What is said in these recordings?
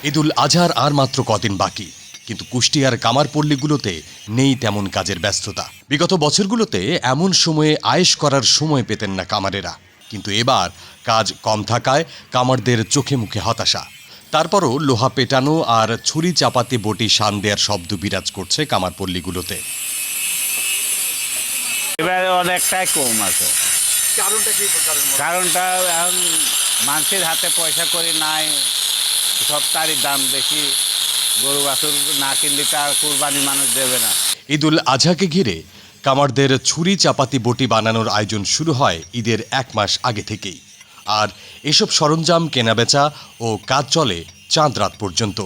ঈদুল আজহার আর মাত্র কদিন বাকি, কিন্তু কুষ্টিয়ার কামারপল্লীগুলোতে নেই তেমন কাজের ব্যস্ততা। বিগত বছরগুলোতে এমন সময়ে আয়েশ করার সময় পেতেন না কামারেরা, কিন্তু এবার কাজ কম থাকায় কামারদের চোখে মুখে হতাশা। তারপরও লোহা পেটানো আর ছুরি চাপাতি বটি শান দেওয়ার শব্দ বিরাজ করছে কামারপল্লীগুলোতে। এবার অনেকটাই কম আছে। কারণটা এখন মানুষের হাতে পয়সা করে নাই, সব তারই দাম বেশি। গরু বাছুর না কিনলে তার কুরবানি মানুষ দেবে না। ঈদুল আজহাকে ঘিরে কামারদের ছুরি চাপাতি বটি বানানোর আয়োজন শুরু হয় ঈদের 1 মাস আগে থেকেই, আর এসব সরঞ্জাম কেনাবেচা ও কাজ চলে চাঁদ রাত পর্যন্ত।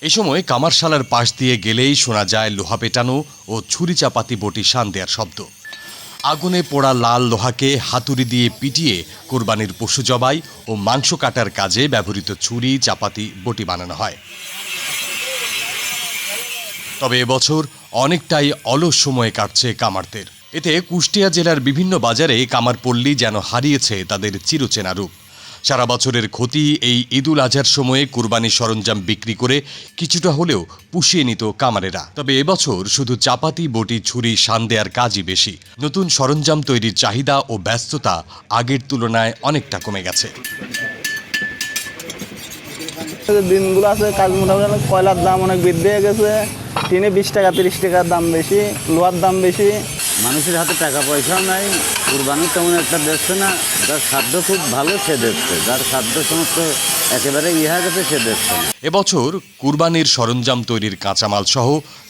এ সময় কামারশালার পাশ দিয়ে গেলেই শোনা যায় লোহা পেটানো ও ছুরি চাপাতি বটি শান দেওয়ার শব্দ। আগুনে পোড়া লাল লোহাকে হাতুড়ি দিয়ে পিটিয়ে কোরবানির পশু জবাই ও মাংস কাটার কাজে ব্যবহৃত ছুরি চাপাতি বটি বানানো হয়। তবে এবছর অনেকটাই অলস সময় কাটছে কামারদের। এতে কুষ্টিয়া জেলার বিভিন্ন বাজারে কামারপল্লী যেন হারিয়েছে তাদের চিরচেনা রূপ। সারা বছরের ক্ষতি এই ঈদুল আজহার সময়ে কুরবানি সরঞ্জাম বিক্রি করে কিছুটা হলেও পুষিয়ে নিত কামারেরা। তবে এবছর শুধু চাপাতি বটি ছুরি শান দেওয়ার কাজই বেশি। নতুন সরঞ্জাম তৈরির চাহিদা ও ব্যস্ততা আগের তুলনায় অনেকটা কমে গেছে। দিনগুলো আছে কাজ মোটামুটি কয়লার দাম অনেক বৃদ্ধি হয়ে গেছে। টিনে 20 টাকা 30 টাকার দাম বেশি, লোহার দাম বেশি। মানুষের হাতে টাকা পয়সাও নাই, কুরবানি তেমন একটা দেখছে না। যার খাদ্য খুব ভালো সে দেখছে, যার খাদ্য সমস্ত একেবারে ইহা গেছে সে দেখছে না। এবছর কুরবানির সরঞ্জাম তৈরির কাঁচামাল সহ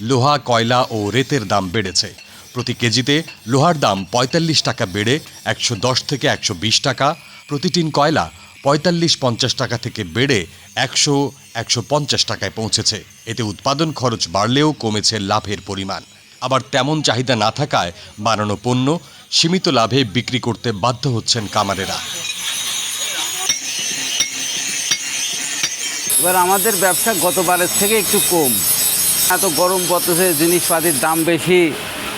লোহা, কয়লা ও রেতের দাম বেড়েছে। প্রতি কেজিতে লোহার দাম 45 টাকা বেড়ে 110 থেকে 120 টাকা, প্রতি টিন কয়লা 45-50 টাকা থেকে বেড়ে 100-150 টাকায় পৌঁছেছে। এতে উৎপাদন খরচ বাড়লেও কমেছে লাভের পরিমাণ। আবার তেমন চাহিদা না থাকায় বানানো পণ্য সীমিত লাভে বিক্রি করতে বাধ্য হচ্ছেন কামারেরা। এবার আমাদের ব্যবসা গতবারের থেকে একটু কম। এত গরম পড়তেছে, জিনিসপাতির দাম বেশি,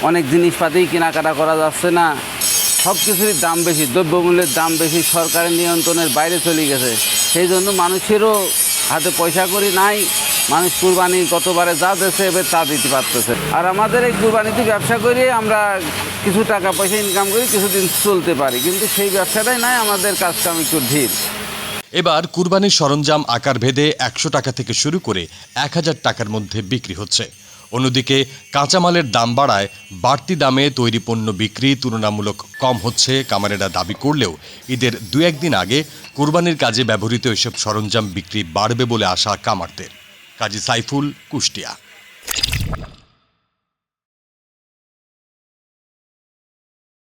অনেক জিনিসপাতি কেনাকাটা করা যাচ্ছে না। সব কিছুরই দাম বেশি, দ্রব্যমূল্যের দাম বেশি, সরকারের নিয়ন্ত্রণের বাইরে চলে গেছে। সেই জন্য মানুষেরও হাতে পয়সা করি নাই। মানুষ কুরবানি গতবারে যা দিয়েছে এবার তা দিতে পারতেছে। আর আমাদের এই কুরবানিতে ব্যবসা করে আমরা কিছু টাকা পয়সা ইনকাম করি, কিছুদিন চলতে পারি, কিন্তু সেই ব্যবসাটাই নাই। আমাদের কাজটা একটু ধীর। এবার কুরবানির সরঞ্জাম আকার ভেদে 100 টাকা থেকে শুরু করে 1000 টাকার মধ্যে বিক্রি হচ্ছে। অন্যদিকে কাঁচামালের দাম বাড়ায় বাড়তি দামে তৈরি পণ্য বিক্রি তুলনামূলক কম হচ্ছে কামারেরা দাবি করলেও ঈদের 2-1 দিন আগে কুরবানির কাজে ব্যবহৃত এসব সরঞ্জাম বিক্রি বাড়বে বলে আশা কামারদের। কাজী সাইফুল, কুষ্টিয়া।